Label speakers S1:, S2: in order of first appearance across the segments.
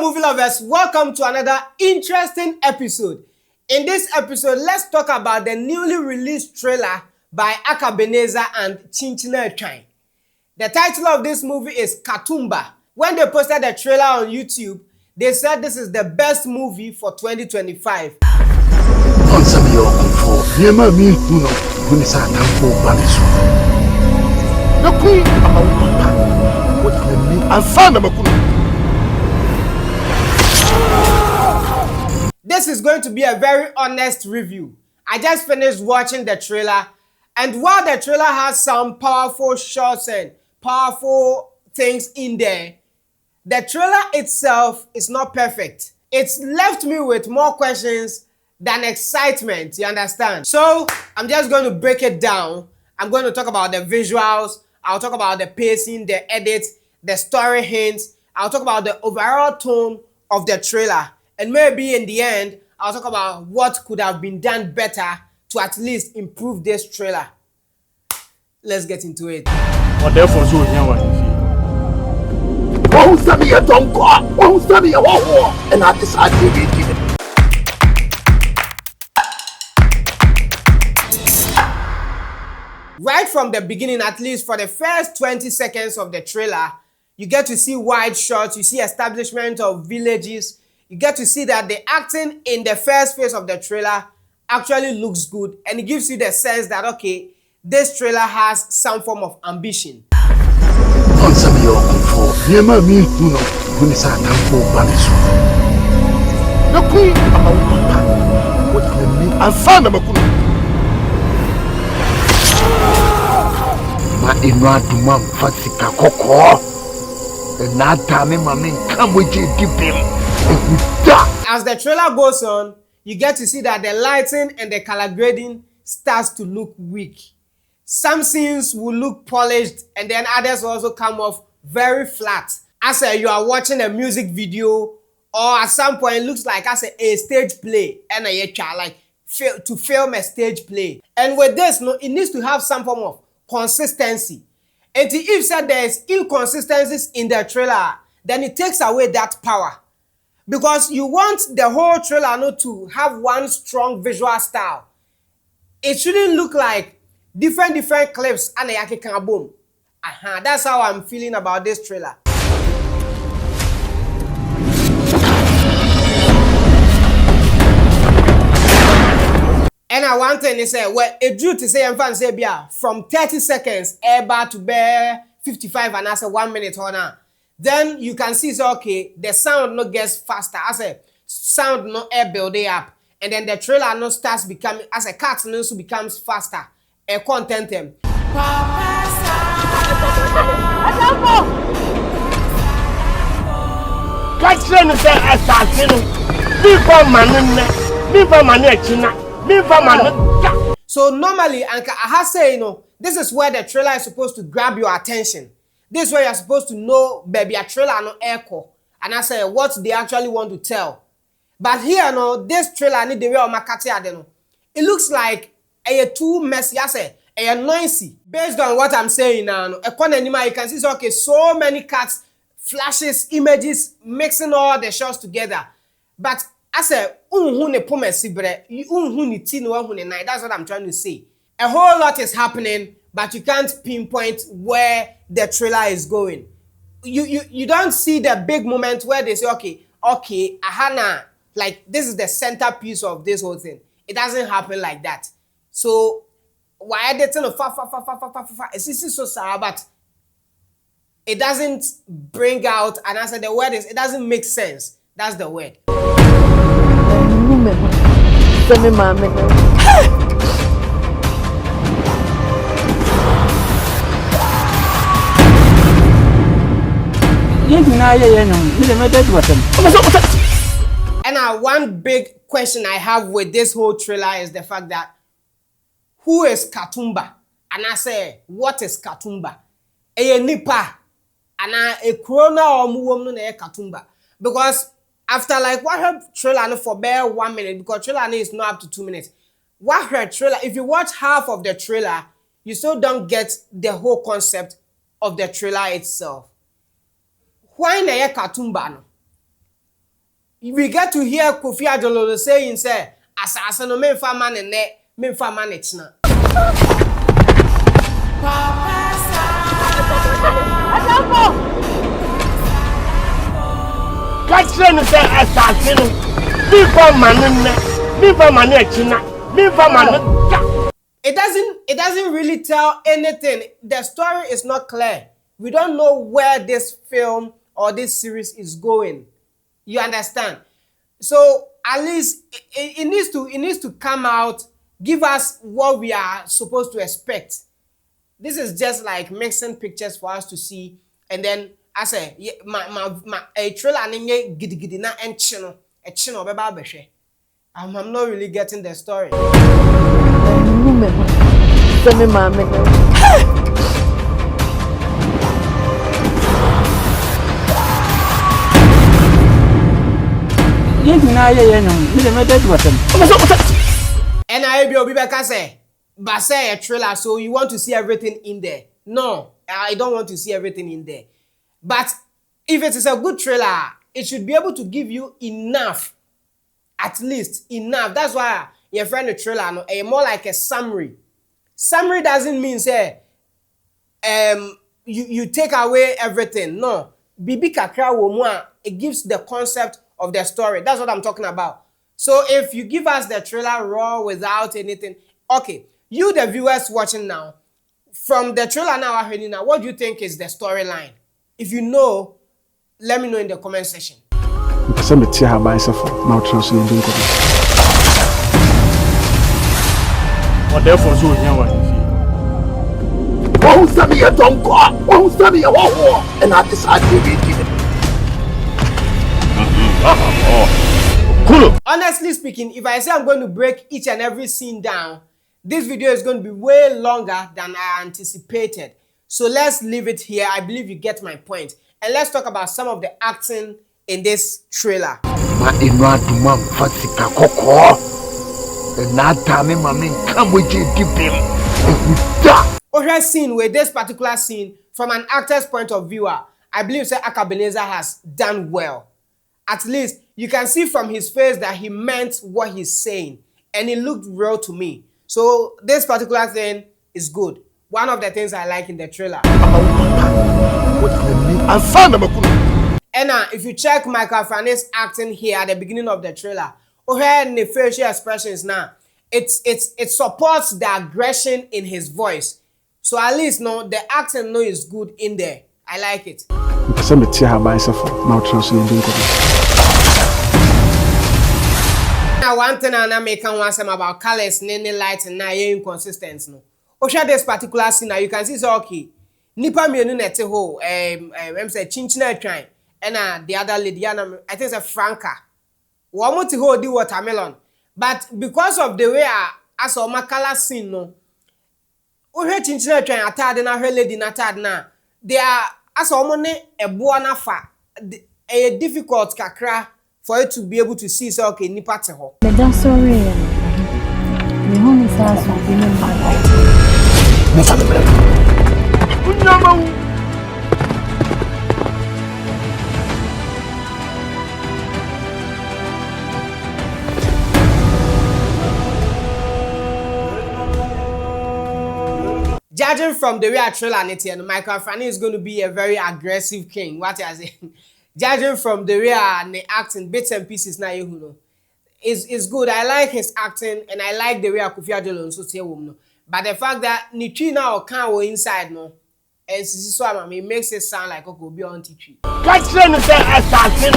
S1: Hello movie lovers, welcome to another interesting episode. In this episode, let's talk about the newly released trailer by Akabenezer and Kyinkyinaa Twaan. The title of this movie is KATUMBA. When they posted the trailer on YouTube, they said this is the best movie for 2025. This is going to be a very honest review. I just finished watching the trailer, and while the trailer has some powerful shots and powerful things in there, the trailer itself is not perfect. It's left me with more questions than excitement, you understand? So I'm just going to break it down. I'm going to talk about the visuals, I'll talk about the pacing, the edits, the story hints, I'll talk about the overall tone of the trailer. And maybe in the end, I'll talk about what could have been done better to at least improve this trailer. Let's get into it. Right from the beginning, at least for the first 20 seconds of the trailer, you get to see wide shots, you see establishment of villages. You get to see that the acting in the first phase of the trailer actually looks good, and it gives you the sense that, okay, this trailer has some form of ambition. As the trailer goes on, you get to see that the lighting and the color grading starts to look weak. Some scenes will look polished, and then others will also come off very flat. As you are watching a music video, or at some point it looks like as a stage play, and like to film a stage play. And with this, it needs to have some form of consistency. And if said there's inconsistencies in the trailer, then it takes away that power. Because you want the whole trailer not to have one strong visual style. It shouldn't look like different clips and a Gyakie can boom. That's how I'm feeling about this trailer. And I want to say, well, it drew to say from 30 seconds, air to bear 55 and that's a 1 minute or now. Then you can see, so okay, the sound no gets faster as a sound no air building up, and then the trailer no starts becoming as a cut no so becomes faster. A content them. So normally, I have say, this is where the trailer is supposed to grab your attention. This is where you're supposed to know, baby, a trailer no echo. And I say what they actually want to tell. But here, this trailer need the way of Makati. It looks like a too messy, I say, a noisy. Based on what I'm saying now, you can see, okay, so many cuts, flashes, images, mixing all the shots together. But I say, that's what I'm trying to say. A whole lot is happening, but you can't pinpoint where the trailer is going. You don't see the big moment where they say, okay, ahana, like this is the centerpiece of this whole thing. It doesn't happen like that. So why they tell it's so sad, but it doesn't bring out, and I said the word is, it doesn't make sense. That's the word. And one big question I have with this whole trailer is the fact that who is KATUMBA? And I say, what is KATUMBA? A nipa and a corona or woman KATUMBA. Because after like what her trailer for bare 1 minute, because trailer is not up to 2 minutes. What her trailer, if you watch half of the trailer, you still don't get the whole concept of the trailer itself. Why na KATUMBA no? we get to hear Kofi Adjorlolo saying, say, asase no memfa ma ne ne, memfa ma ne china.
S2: Catching the assassin, memfa ma ne ne, memfa ma ne china, memfa ma ne.
S1: It doesn't really tell anything. The story is not clear. We don't know where this film or this series is going. You understand? So at least it needs to come out, give us what we are supposed to expect. This is just like mixing pictures for us to see, and then I say a trailer gidi na enchino beba behwe. I'm not really getting the story. And I be back say, but say a trailer, so you want to see everything in there. No, I don't want to see everything in there. But if it is a good trailer, it should be able to give you enough, at least enough. That's why your friend the trailer no, more like a summary. Summary doesn't mean say you take away everything. No, bibi kakra wo mu a, it gives the concept of the story. That's what I'm talking about. So if you give us the trailer raw without anything, okay, you the viewers watching now, from the trailer now, what do you think is the storyline? If you know, let me know in the comment section.
S2: What therefore so here what you
S3: who send me a don't go, who send me a war, and I decide to be given.
S1: Honestly speaking, if I say I'm going to break each and every scene down, this video is going to be way longer than I anticipated. So let's leave it here. I believe you get my point. And let's talk about some of the acting in this trailer. Okay, scene with this particular scene from an actor's point of view, I believe say Akabenezer has done well. At least you can see from his face that he meant what he's saying, and it looked real to me. So this particular thing is good. One of the things I like in the trailer. And if you check Magraheb's acting here at the beginning of the trailer, and the facial expressions now, it supports the aggression in his voice. So at least no, the acting is good in there. I like it. Now one thing I make one some about colors, nene lights, and now inconsistent no. Osha this particular scene now you can see so okay. Nipa mienu nete ho say Kyinkyinaa Twaan and the other lady I think it's a Franca. One to hold the watermelon. But because of the way I saw my color scene no. Osha Kyinkyinaa Twaan atade na her lady na atade na. They are as omone ebo na fa a difficult kakra for you to be able to see so okay nipa te ho.
S4: That's sorry. Me home is as
S1: Judging from the way I trailer and Magraheb is going to be a very aggressive king. What I say? Judging from the way I acting bits and pieces now you know. Is good. I like his acting and I like the way Kofi Adjorlolo so say woman. But the fact that Nichi now can't inside no, and so it makes it sound like okay be on TV.
S2: Catching the assassin,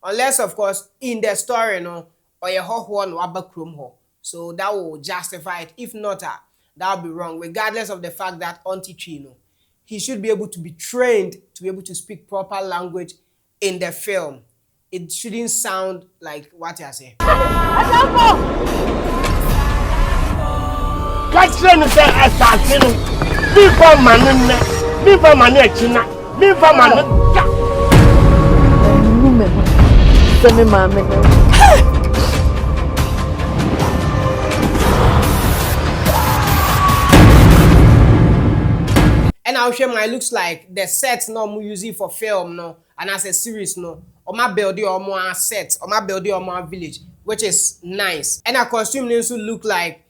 S1: unless of course in the story no, or a hot one or back room ho. So that will justify it. If not, that will be wrong. Regardless of the fact that on TV no, he should be able to be trained to be able to speak proper language in the film. It shouldn't sound like what you say.
S2: Catching the assassin,
S1: And now share my looks like the set no mu using for film no and as a series no. Or my building or more set or my building or more village, which is nice. And a costume needs to look like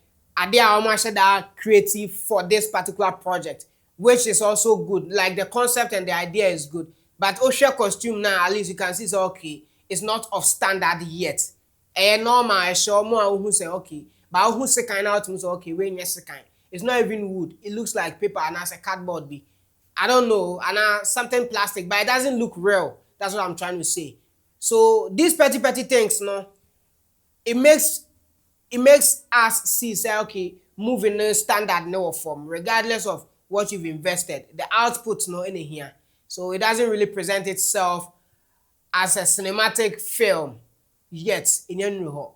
S1: they are almost that creative for this particular project, which is also good. Like the concept and the idea is good. But Osha costume now, at least you can see it's okay. It's not of standard yet. And normal, I show more who say okay. But who say kind out to say okay, when yes kind. It's not even wood. It looks like paper and as a cardboard be. I don't know, and something plastic, but it doesn't look real. That's what I'm trying to say. So these petty things, no, it makes us see say okay, moving in standard no form, regardless of what you've invested. The output's no in here. So it doesn't really present itself as a cinematic film yet in your new home.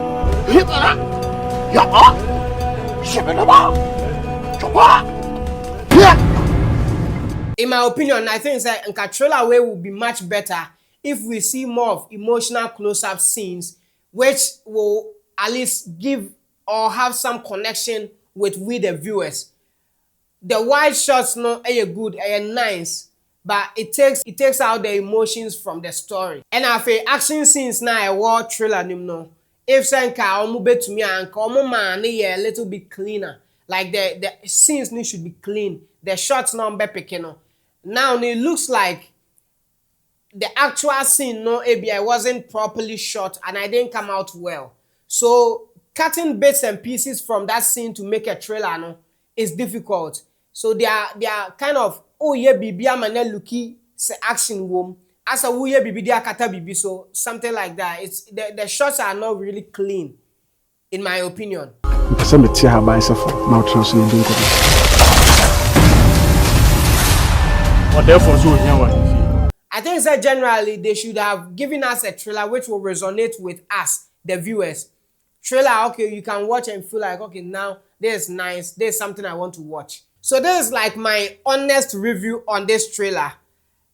S1: In my opinion, I think that a trailer way will be much better if we see more of emotional close-up scenes, which will at least give or have some connection with we the viewers. The wide shots no are good, are nice, but it takes out the emotions from the story. And I feel action scenes now a war trailer no. If senka omu betumi anka omu man a little bit cleaner. Like the scenes should be clean. The shots no be picking. Now it looks like the actual scene no ABI wasn't properly shot and I didn't come out well. So cutting bits and pieces from that scene to make a trailer no is difficult. So they are kind of oh yeah bibia man looky say action wom as a oh yeah bibi dia kata bibi, so something like that. It's the shots are not really clean in my opinion. I think that generally they should have given us a trailer which will resonate with us, the viewers. Trailer, okay, you can watch and feel like, okay, now this is nice, this is something I want to watch. So this is like my honest review on this trailer.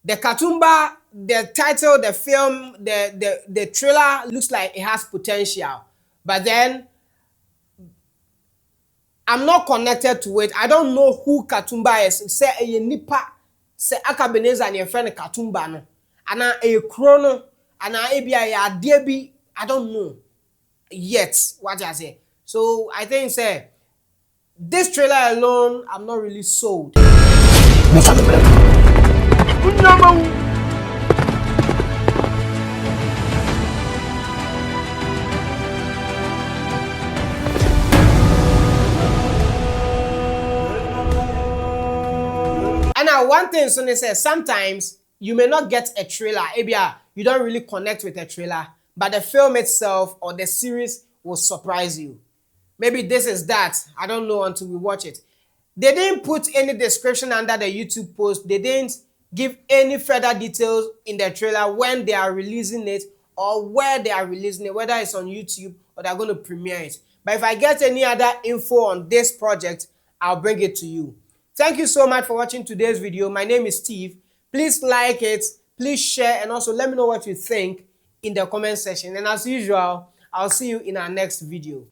S1: The KATUMBA, the title, the film, the trailer looks like it has potential. But then I'm not connected to it. I don't know who KATUMBA is. Say a nipa, say Akabenezer and your friend KATUMBA no. And a chrono, and a debi, I don't know yet what I say. So I think say this trailer alone, I'm not really sold. And now one thing Sonny says, sometimes you may not get a trailer. Maybe you don't really connect with a trailer, but the film itself or the series will surprise you. Maybe this is that. I don't know until we watch it. They didn't put any description under the YouTube post. They didn't give any further details in the trailer when they are releasing it or where they are releasing it, whether it's on YouTube or they're going to premiere it. But if I get any other info on this project, I'll bring it to you. Thank you so much for watching today's video. My name is Steve. Please like it, please share, and also let me know what you think in the comment section. And as usual, I'll see you in our next video.